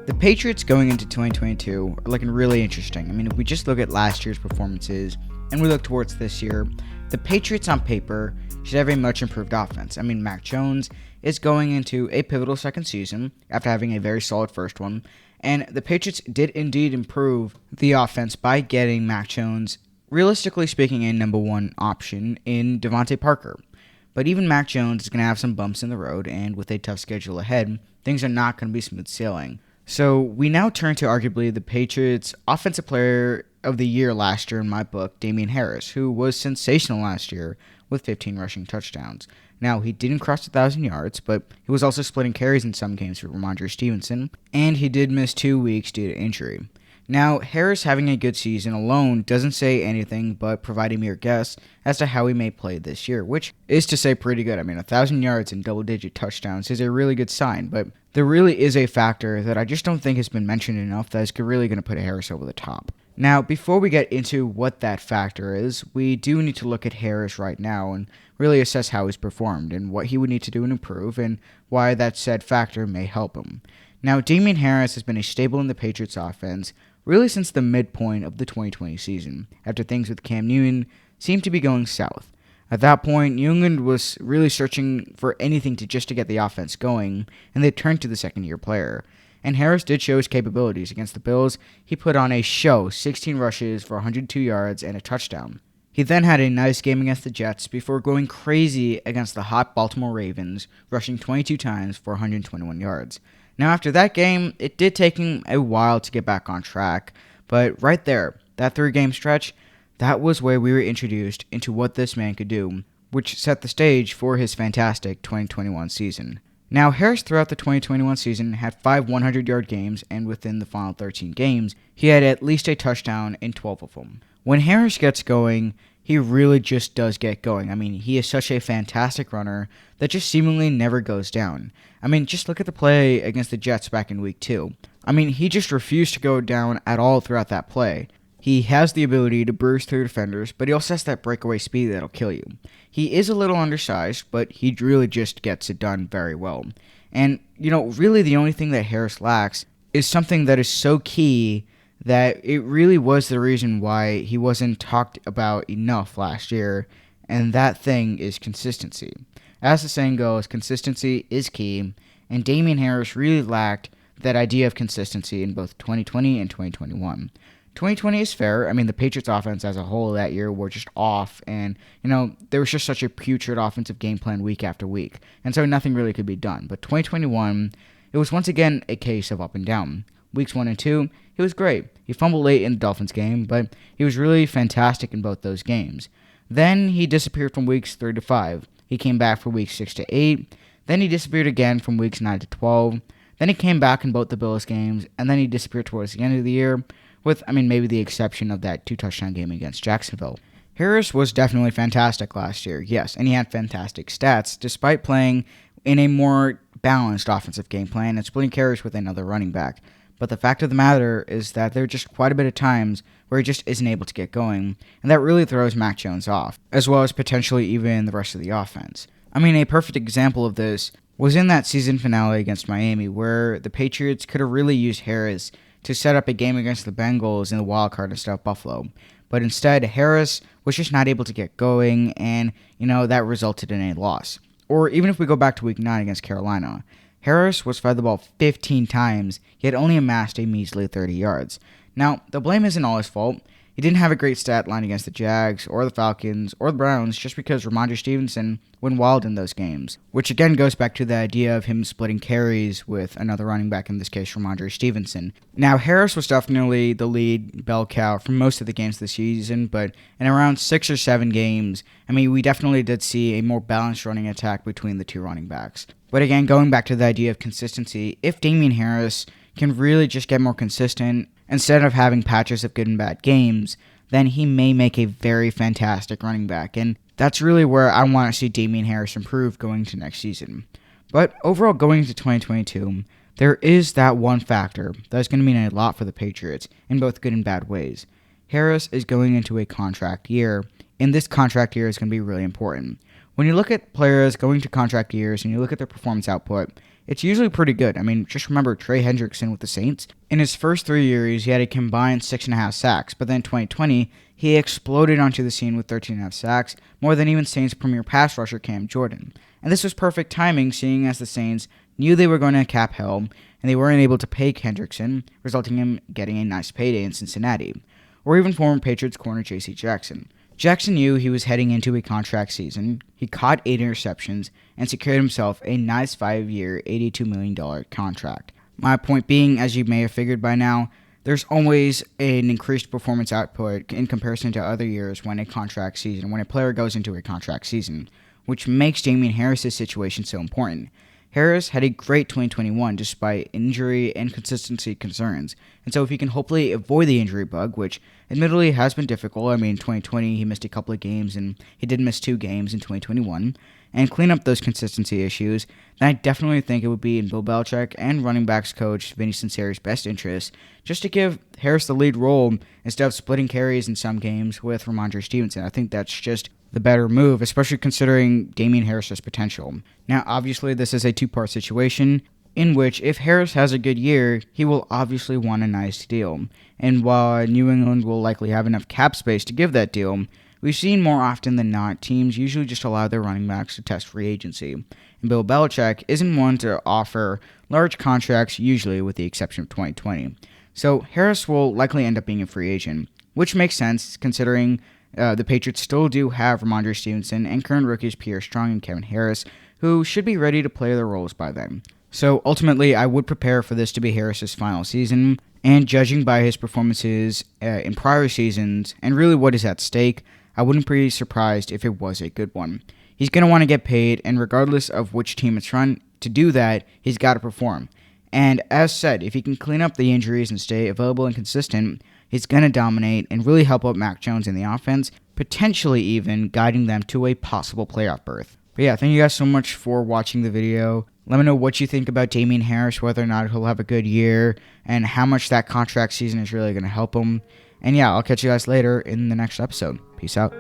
The Patriots going into 2022 are looking really interesting. I mean, if we just look at last year's performances and we look towards this year, the Patriots on paper should have a much improved offense. I mean, Mac Jones is going into a pivotal second season after having a very solid first one, and the Patriots did indeed improve the offense by getting Mac Jones, realistically speaking, a number one option in Devontae Parker. But even Mac Jones is going to have some bumps in the road, and with a tough schedule ahead, things are not going to be smooth sailing. So we now turn to arguably the Patriots' offensive player of the year last year in my book, Damien Harris, who was sensational last year with 15 rushing touchdowns. Now, he didn't cross 1,000 yards, but he was also splitting carries in some games for Ramondre Stevenson, and he did miss 2 weeks due to injury. Now, Harris having a good season alone doesn't say anything but provide a mere guess as to how he may play this year, which is to say pretty good. I mean, 1,000 yards and double-digit touchdowns is a really good sign, but there really is a factor that I just don't think has been mentioned enough that is really going to put Harris over the top. Now, before we get into what that factor is, we do need to look at Harris right now and really assess how he's performed and what he would need to do and improve and why that said factor may help him. Now, Damien Harris has been a staple in the Patriots offense really since the midpoint of the 2020 season, after things with Cam Newton seemed to be going south. At that point, New England was really searching for anything to get the offense going, and they turned to the second-year player. And Harris did show his capabilities. Against the Bills, he put on a show, 16 rushes for 102 yards and a touchdown. He then had a nice game against the Jets before going crazy against the hot Baltimore Ravens, rushing 22 times for 121 yards. Now, after that game, it did take him a while to get back on track, but right there, that 3-game stretch, that was where we were introduced into what this man could do, which set the stage for his fantastic 2021 season. Now, Harris throughout the 2021 season had 5 100-yard games, and within the final 13 games, he had at least a touchdown in 12 of them. When Harris gets going, he really just does get going. I mean, he is such a fantastic runner that just seemingly never goes down. I mean, just look at the play against the Jets back in week 2. I mean, he just refused to go down at all throughout that play. He has the ability to bruise through defenders, but he also has that breakaway speed that'll kill you. He is a little undersized, but he really just gets it done very well. And, really the only thing that Harris lacks is something that is so key that it really was the reason why he wasn't talked about enough last year, and that thing is consistency. As the saying goes, consistency is key, and Damien Harris really lacked that idea of consistency in both 2020 and 2021. 2020 is fair. I mean, the Patriots offense as a whole that year were just off, and, there was just such a putrid offensive game plan week after week, and so nothing really could be done. But 2021, it was once again a case of up and down. Weeks 1 and 2, he was great. He fumbled late in the Dolphins game, but he was really fantastic in both those games. Then he disappeared from weeks 3 to 5. He came back for weeks 6 to 8. Then he disappeared again from weeks 9 to 12. Then he came back in both the Bills games, and then he disappeared towards the end of the year, with, maybe the exception of that 2-touchdown game against Jacksonville. Harris was definitely fantastic last year, yes, and he had fantastic stats, despite playing in a more balanced offensive game plan and splitting carries with another running back. But the fact of the matter is that there are just quite a bit of times where he just isn't able to get going, and that really throws Mac Jones off, as well as potentially even the rest of the offense. A perfect example of this was in that season finale against Miami, where the Patriots could have really used Harris to set up a game against the Bengals in the wild card instead of Buffalo. But instead, Harris was just not able to get going, and, that resulted in a loss. Or even if we go back to week 9 against Carolina, Harris was fed the ball 15 times, yet only amassed a measly 30 yards. Now, the blame isn't all his fault. He didn't have a great stat line against the Jags, or the Falcons, or the Browns, just because Ramondre Stevenson went wild in those games, which again goes back to the idea of him splitting carries with another running back, in this case Ramondre Stevenson. Now, Harris was definitely the lead bell cow for most of the games this season, but in around 6 or 7 games, we definitely did see a more balanced running attack between the two running backs. But again, going back to the idea of consistency, if Damien Harris can really just get more consistent, instead of having patches of good and bad games, then he may make a very fantastic running back, and that's really where I want to see Damien Harris improve going to next season. But overall, going into 2022, there is that one factor that's going to mean a lot for the Patriots in both good and bad ways. Harris is going into a contract year, and this contract year is going to be really important. When you look at players going to contract years and you look at their performance output, it's usually pretty good. I mean, just remember Trey Hendrickson with the Saints. In his first 3 years, he had a combined 6.5 sacks, but then in 2020, he exploded onto the scene with 13.5 sacks, more than even Saints' premier pass rusher Cam Jordan. And this was perfect timing, seeing as the Saints knew they were going to cap hell, and they weren't able to pay Hendrickson, resulting in him getting a nice payday in Cincinnati. Or even former Patriots corner J.C. Jackson. Jackson knew he was heading into a contract season. He caught 8 interceptions and secured himself a nice 5-year, $82 million contract. My point being, as you may have figured by now, there's always an increased performance output in comparison to other years when a player goes into a contract season, which makes Damien Harris' situation so important. Harris had a great 2021 despite injury and consistency concerns, and so if he can hopefully avoid the injury bug, which admittedly has been difficult. I mean, in 2020 he missed a couple of games, and he did miss 2 games in 2021, and clean up those consistency issues, then I definitely think it would be in Bill Belichick and running backs coach Vinny Cinceri's best interest just to give Harris the lead role instead of splitting carries in some games with Ramondre Stevenson. I think that's just the better move, especially considering Damien Harris's potential. Now, obviously, this is a 2-part situation in which if Harris has a good year, he will obviously want a nice deal. And while New England will likely have enough cap space to give that deal, we've seen more often than not teams usually just allow their running backs to test free agency. And Bill Belichick isn't one to offer large contracts, usually with the exception of 2020. So Harris will likely end up being a free agent, which makes sense considering the Patriots still do have Ramondre Stevenson and current rookies Pierre Strong and Kevin Harris, who should be ready to play their roles by then. So ultimately, I would prepare for this to be Harris's final season, and judging by his performances in prior seasons and really what is at stake, I wouldn't be surprised if it was a good one. He's going to want to get paid, and regardless of which team it's run, to do that, he's got to perform. And as said, if he can clean up the injuries and stay available and consistent, he's going to dominate and really help out Mac Jones in the offense, potentially even guiding them to a possible playoff berth. But yeah, thank you guys so much for watching the video. Let me know what you think about Damien Harris, whether or not he'll have a good year, and how much that contract season is really going to help him. And yeah, I'll catch you guys later in the next episode. Peace out.